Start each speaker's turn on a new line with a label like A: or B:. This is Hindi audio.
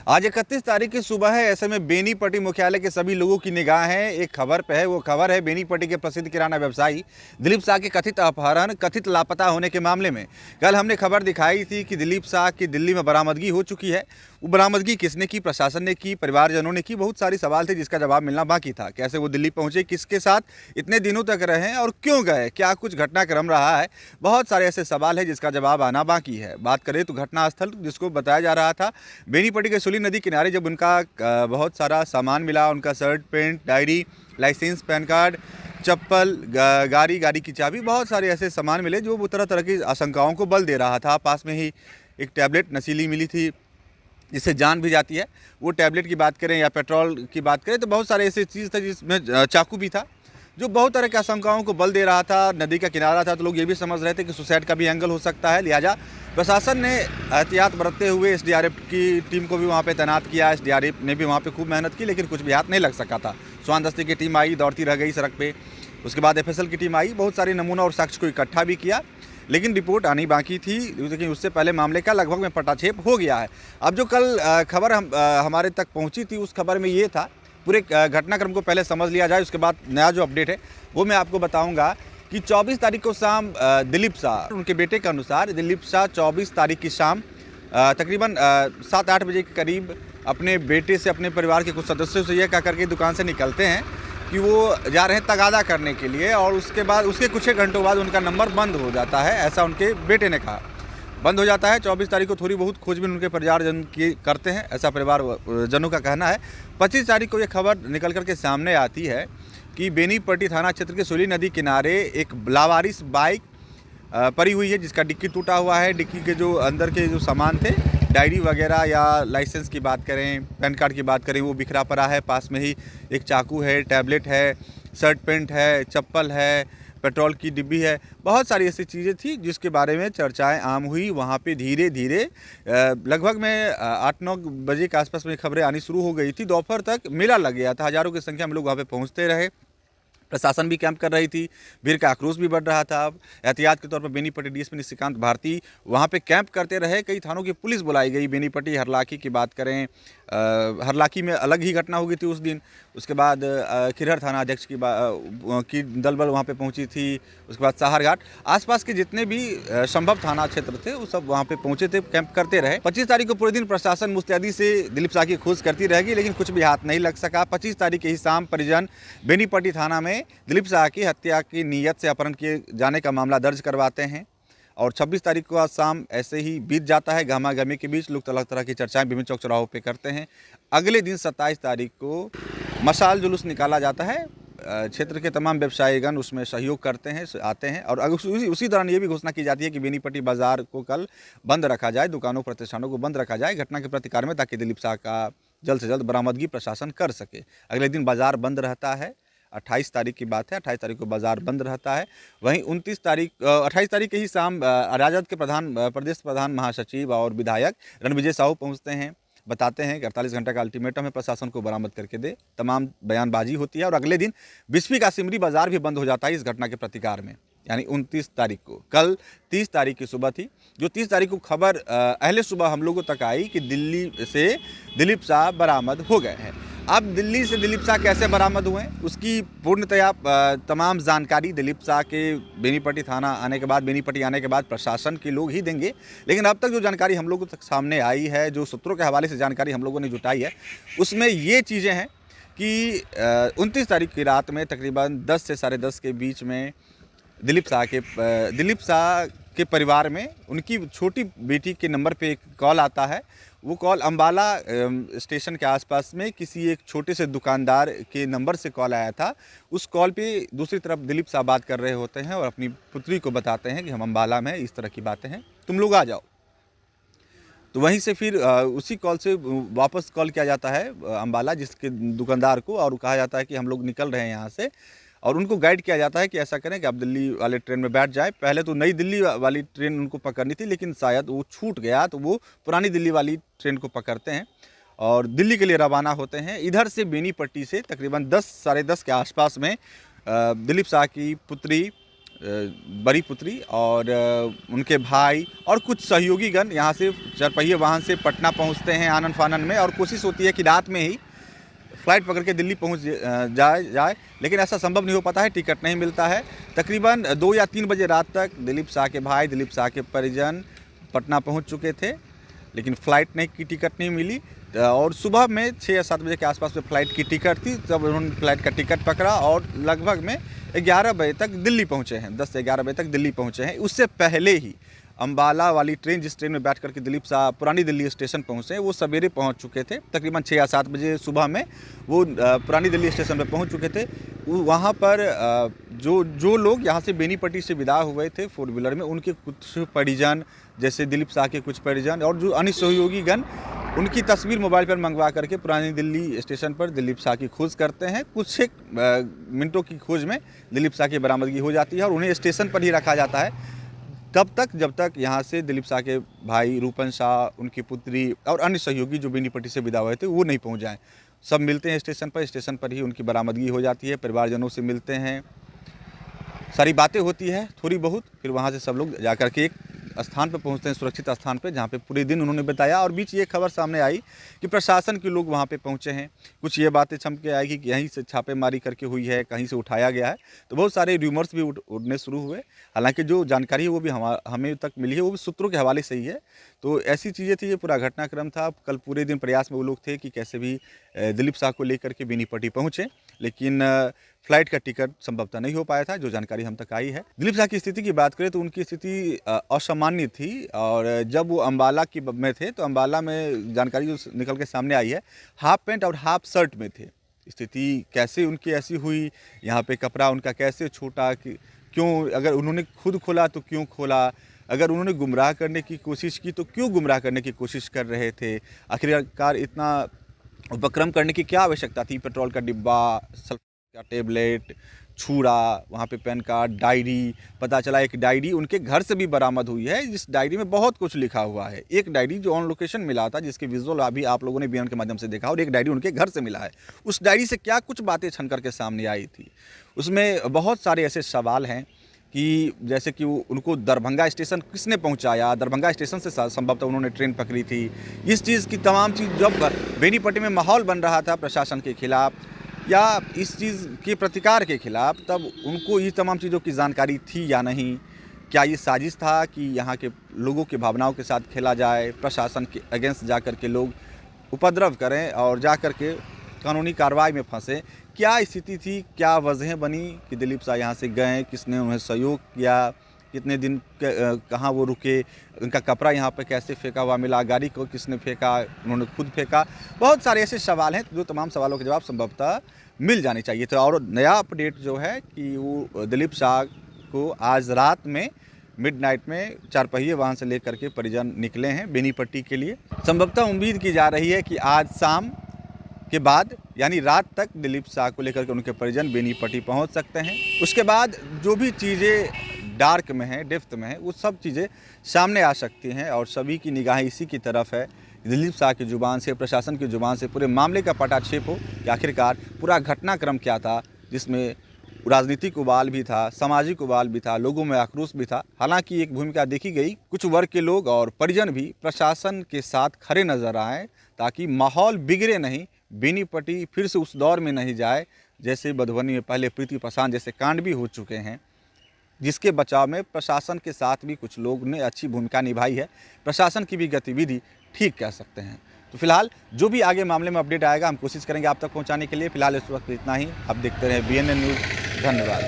A: आज 31 तारीख की सुबह है। ऐसे में बेनीपट्टी मुख्यालय के सभी लोगों की निगाहें एक खबर पे है। वो खबर है बेनीपट्टी के प्रसिद्ध किराना व्यवसायी दिलीप शाह के कथित अपहरण, कथित लापता होने के मामले में। कल हमने खबर दिखाई थी कि दिलीप शाह की दिल्ली में बरामदगी हो चुकी है। वो बरामदगी किसने की, प्रशासन ने की, परिवारजनों ने की, बहुत सारी सवाल थे जिसका जवाब मिलना बाकी था। कैसे वो दिल्ली पहुंचे, किसके साथ इतने दिनों तक रहे और क्यों गए, क्या कुछ घटनाक्रम रहा है, बहुत सारे ऐसे सवाल है जिसका जवाब आना बाकी है। बात करें तो घटनास्थल जिसको बताया जा रहा था बेनीपट्टी के सुली नदी किनारे, जब उनका बहुत सारा सामान मिला, उनका shirt, pant, diary, licence, PAN card, चप्पल, गाड़ी की चाबी, बहुत सारे ऐसे सामान मिले जो तरह तरह की आशंकाओं को बल दे रहा था। पास में ही एक टैबलेट नशीली मिली थी जिससे जान भी जाती है। वो टैबलेट की बात करें या पेट्रोल की बात करें तो बहुत सारे ऐसे चीज़ थे जिसमें चाकू भी था जो बहुत तरह की आशंकाओं को बल दे रहा था। नदी का किनारा था तो लोग ये भी समझ रहे थे कि सुसाइड का भी एंगल हो सकता है। लिहाजा प्रशासन ने एहतियात बरतते हुए एसडीआरएफ की टीम को भी वहाँ पे तैनात किया। एसडीआरएफ ने भी वहाँ पे खूब मेहनत की लेकिन कुछ भी हाथ नहीं लग सका था। स्वान दस्ते की टीम आई, दौड़ती रह गई सड़क पे। उसके बाद एफएसएल की टीम आई, बहुत सारे नमूना और साक्ष्य को इकट्ठा भी किया लेकिन रिपोर्ट आनी बाकी थी। लेकिन उससे पहले मामले का लगभग में पटाक्षेप हो गया है। अब जो कल खबर हमारे तक पहुँची थी उस खबर में ये था, पूरे घटनाक्रम को पहले समझ लिया जाए, उसके बाद नया जो अपडेट है वो मैं आपको बताऊंगा कि 24 तारीख को शाम दिलीप शाह, उनके बेटे के अनुसार दिलीप शाह 24 तारीख की शाम तकरीबन 7-8 बजे के करीब अपने बेटे से, अपने परिवार के कुछ सदस्यों से यह कह करके दुकान से निकलते हैं कि वो जा रहे हैं तगादा करने के लिए। और उसके बाद उसके कुछ एक घंटों बाद उनका नंबर बंद हो जाता है, ऐसा उनके बेटे ने कहा। बंद हो जाता है। 24 तारीख को थोड़ी बहुत खोजबीन उनके परिवारजन की करते हैं, ऐसा परिवारजनों का कहना है। 25 तारीख को ये खबर निकल कर के सामने आती है कि बेनीपट्टी थाना क्षेत्र के सुली नदी किनारे एक लावारिस बाइक पड़ी हुई है जिसका डिक्की टूटा हुआ है। डिक्की के जो अंदर के जो सामान थे, डायरी वगैरह या लाइसेंस की बात करें, पैन कार्ड की बात करें, वो बिखरा पड़ा है। पास में ही एक चाकू है, टैबलेट है, शर्ट पैंट है, चप्पल है, पेट्रोल की डिब्बी है, बहुत सारी ऐसी चीज़ें थी जिसके बारे में चर्चाएं आम हुई। वहाँ पे धीरे धीरे लगभग में 8-9 बजे के आसपास में खबरें आनी शुरू हो गई थी। दोपहर तक मेला लग गया था, हज़ारों की संख्या में लोग वहाँ पे पहुँचते रहे। प्रशासन भी कैंप कर रही थी, भीड़ का आक्रोश भी बढ़ रहा था। अब एहतियात के तौर पर बेनीपट्टी डीएसपी निशिकांत भारती वहाँ पे कैंप करते रहे। कई थानों की पुलिस बुलाई गई। बेनीपट्टी हरलाखी की बात करें, हरलाखी में अलग ही घटना हो गई थी उस दिन। उसके बाद खिरहर थाना अध्यक्ष की दल बल वहाँ पे पहुँची थी। उसके बाद साहरघाट, आसपास के जितने भी संभव थाना क्षेत्र थे वो सब वहाँ पे पहुँचे थे, कैंप करते रहे। 25 तारीख को पूरे दिन प्रशासन मुस्तैदी से दिलीप शाह की खोज करती रहेगी लेकिन कुछ भी हाथ नहीं लग सका। 25 तारीख की ही शाम परिजन बेनीपट्टी थाना में दिलीप शाह की हत्या की नीयत से अपहरण किए जाने का मामला दर्ज करवाते हैं। और 26 तारीख को आज शाम ऐसे ही बीत जाता है। गहमा गहमी के बीच लोग तरह तरह की चर्चाएं विभिन्न चौक चौराहों पे करते हैं। अगले दिन 27 तारीख को मशाल जुलूस निकाला जाता है। क्षेत्र के तमाम व्यवसायीगण उसमें सहयोग करते हैं, आते हैं। और उसी दौरान ये भी घोषणा की जाती है कि बेनीपट्टी बाजार को कल बंद रखा जाए, दुकानों प्रतिष्ठानों को बंद रखा जाए घटना के प्रतिकार में, ताकि दिलीप शाह का जल्द से जल्द बरामदगी प्रशासन कर सके। अगले दिन बाजार बंद रहता है। 28 तारीख की बात है, 28 तारीख को बाजार बंद रहता है। वहीं 28 तारीख के ही शाम राजद के प्रदेश प्रधान, महासचिव और विधायक रणविजय साहू पहुंचते हैं, बताते हैं कि 48 घंटे का अल्टीमेटम है, प्रशासन को बरामद करके दे। तमाम बयानबाजी होती है और अगले दिन बिस्फी का सिमरी बाजार भी बंद हो जाता है इस घटना के प्रतिकार में। यानी 29 तारीख को, कल 30 तारीख की सुबह थी। जो 30 तारीख को खबर अहले सुबह हम लोगों तक आई कि दिल्ली से दिलीप शाह बरामद हो गए हैं। अब दिल्ली से दिलीप शाह कैसे बरामद हुए उसकी पूर्णतया तमाम जानकारी दिलीप शाह के बेनीपट्टी थाना आने के बाद, बेनीपट्टी आने के बाद प्रशासन के लोग ही देंगे। लेकिन अब तक जो जानकारी हम लोगों तक सामने आई है, जो सूत्रों के हवाले से जानकारी हम लोगों ने जुटाई है, उसमें ये चीज़ें हैं कि 29 तारीख की रात में तकरीबन 10 से 10:30 के बीच में दिलीप शाह के परिवार में उनकी छोटी बेटी के नंबर पे एक कॉल आता है। वो कॉल अंबाला स्टेशन के आसपास में किसी एक छोटे से दुकानदार के नंबर से कॉल आया था। उस कॉल पे दूसरी तरफ दिलीप शाह बात कर रहे होते हैं और अपनी पुत्री को बताते हैं कि हम अंबाला में इस तरह की बातें हैं, तुम लोग आ जाओ। तो वहीं से फिर उसी कॉल से वापस कॉल किया जाता है अंबाला जिसके दुकानदार को, और कहा जाता है कि हम लोग निकल रहे हैं यहाँ से। और उनको गाइड किया जाता है कि ऐसा करें कि आप दिल्ली वाले ट्रेन में बैठ जाएं। पहले तो नई दिल्ली वाली ट्रेन उनको पकड़नी थी लेकिन शायद वो छूट गया, तो वो पुरानी दिल्ली वाली ट्रेन को पकड़ते हैं और दिल्ली के लिए रवाना होते हैं। इधर से बेनीपट्टी से तकरीबन 10 साढ़े 10 के आसपास में दिलीप शाह की पुत्री बड़ी पुत्री और उनके भाई और कुछ सहयोगीगण यहाँ से चारपहिए वाहन से पटना पहुँचते हैं आनन फानन में, और कोशिश होती है कि रात में ही फ्लाइट पकड़ के दिल्ली पहुँच जाए, लेकिन ऐसा संभव नहीं हो पाता है, टिकट नहीं मिलता है। तकरीबन 2 या 3 बजे रात तक दिलीप शाह के भाई, दिलीप शाह के परिजन पटना पहुँच चुके थे, लेकिन फ़्लाइट नहीं की टिकट नहीं मिली। और सुबह में 6 या 7 बजे के आसपास में फ़्लाइट की टिकट थी, तब उन्होंने फ़्लाइट का टिकट पकड़ा और लगभग में 11 बजे तक दिल्ली पहुँचे हैं, 10 से 11 बजे तक दिल्ली पहुँचे हैं। उससे पहले ही अम्बाला वाली ट्रेन, जिस ट्रेन में बैठ करके दिलीप शाह पुरानी दिल्ली स्टेशन पहुँचे, वो सवेरे पहुँच चुके थे। तकरीबन 6 या 7 बजे सुबह में वो पुरानी दिल्ली स्टेशन पर पहुँच चुके थे। वहाँ पर जो लोग यहाँ से बेनीपट्टी से विदा हुए थे 4 व्हीलर में, उनके कुछ परिजन, जैसे दिलीप शाह के कुछ परिजन और जो अन्य सहयोगीगण, उनकी तस्वीर मोबाइल पर मंगवा करके पुरानी दिल्ली स्टेशन पर दिलीप शाह की खोज करते हैं। कुछ एक मिनटों की खोज में दिलीप शाह की बरामदगी हो जाती है और उन्हें स्टेशन पर ही रखा जाता है तब तक जब तक यहाँ से दिलीप शाह के भाई रूपन शाह, उनकी पुत्री और अन्य सहयोगी जो बेनीपट्टी से विदा हुए थे वो नहीं पहुँच जाएँ। सब मिलते हैं स्टेशन पर ही उनकी बरामदगी हो जाती है, परिवारजनों से मिलते हैं, सारी बातें होती है थोड़ी बहुत, फिर वहाँ से सब लोग जा कर के एक स्थान पर पहुंचते हैं, सुरक्षित स्थान पे, जहाँ पे पूरे दिन उन्होंने बताया। और बीच ये खबर सामने आई कि प्रशासन के लोग वहाँ पे पहुँचे हैं, कुछ ये बातें छम के आई कि यहीं से छापेमारी करके हुई है, कहीं से उठाया गया है, तो बहुत सारे र्यूमर्स भी उड़ने शुरू हुए। हालांकि जो जानकारी है वो भी हमें तक मिली है, वो भी सूत्रों के हवाले से ही है। तो ऐसी चीज़ें थी, ये पूरा घटनाक्रम था। कल पूरे दिन प्रयास में वो लोग थे कि कैसे भी दिलीप शाह को लेकर के बेनीपट्टी पहुँचे, लेकिन फ्लाइट का टिकट संभवतः नहीं हो पाया था, जो जानकारी हम तक आई है। दिलीप शाह की स्थिति की बात करें तो उनकी स्थिति असामान्य थी, और जब वो अम्बाला में थे तो अम्बाला में जानकारी जो निकल के सामने आई है, हाफ पैंट और हाफ शर्ट में थे। स्थिति कैसे उनकी ऐसी हुई, यहाँ पे कपड़ा उनका कैसे छूटा, क्यों, अगर उन्होंने खुद खोला तो क्यों खोला, अगर उन्होंने गुमराह करने की कोशिश की तो क्यों गुमराह करने की कोशिश कर रहे थे, आखिरकार इतना उपक्रम करने की क्या आवश्यकता थी। पेट्रोल का डिब्बा, सल्फर का टेबलेट, छुरा, वहाँ पे पैन कार्ड, डायरी, पता चला एक डायरी उनके घर से भी बरामद हुई है, जिस डायरी में बहुत कुछ लिखा हुआ है। एक डायरी जो ऑन लोकेशन मिला था, जिसके विजुअल अभी आप लोगों ने बयान के माध्यम से देखा, और एक डायरी उनके घर से मिला है। उस डायरी से क्या कुछ बातें छन करके सामने आई थी, उसमें बहुत सारे ऐसे सवाल हैं कि जैसे कि उनको दरभंगा स्टेशन किसने पहुंचाया, दरभंगा स्टेशन से संभवतः उन्होंने ट्रेन पकड़ी थी। इस चीज़ की तमाम चीज़, जब बेनीपट्टी में माहौल बन रहा था प्रशासन के खिलाफ या इस चीज़ के प्रतिकार के खिलाफ, तब उनको ये तमाम चीज़ों की जानकारी थी या नहीं। क्या ये साजिश था कि यहाँ के लोगों की भावनाओं के साथ खेला जाए, प्रशासन के अगेंस्ट जा कर के लोग उपद्रव करें और जा कर के कानूनी कार्रवाई में फंसे। क्या स्थिति थी, क्या वजहें बनी कि दिलीप शाह यहाँ से गए, किसने उन्हें सहयोग किया, कितने दिन कहाँ वो रुके, उनका कपड़ा यहाँ पे कैसे फेंका हुआ मिला, गाड़ी को किसने फेंका, उन्होंने खुद फेंका। बहुत सारे ऐसे सवाल हैं जो तमाम सवालों के जवाब संभवतः मिल जाने चाहिए थे। और नया अपडेट जो है कि वो दिलीप शाह को आज रात में मिडनाइट में चारपहिए वाहन से लेकर के परिजन निकले हैं बेनीपट्टी के लिए। संभवतः उम्मीद की जा रही है कि आज शाम के बाद यानी रात तक दिलीप शाह को लेकर के उनके परिजन बेनीपट्टी पहुंच सकते हैं। उसके बाद जो भी चीज़ें डार्क में हैं, डेप्थ में हैं, वो सब चीज़ें सामने आ सकती हैं और सभी की निगाहें इसी की तरफ है। दिलीप शाह की ज़ुबान से, प्रशासन की ज़ुबान से पूरे मामले का पटाक्षेप हो कि आखिरकार पूरा घटनाक्रम क्या था, जिसमें राजनीतिक उबाल भी था, सामाजिक उबाल भी था, लोगों में आक्रोश भी था। हालांकि एक भूमिका देखी गई, कुछ वर्ग के लोग और परिजन भी प्रशासन के साथ खड़े नजर आए ताकि माहौल बिगड़े नहीं, बेनीपट्टी फिर से उस दौर में नहीं जाए जैसे मधुबनी में पहले प्रीति प्रशांत जैसे कांड भी हो चुके हैं, जिसके बचाव में प्रशासन के साथ भी कुछ लोग ने अच्छी भूमिका निभाई है। प्रशासन की भी गतिविधि ठीक कह सकते हैं। तो फिलहाल जो भी आगे मामले में अपडेट आएगा हम कोशिश करेंगे आप तक पहुंचाने के लिए। फिलहाल इस वक्त इतना ही। आप देखते रहे BNN न्यूज़। धन्यवाद।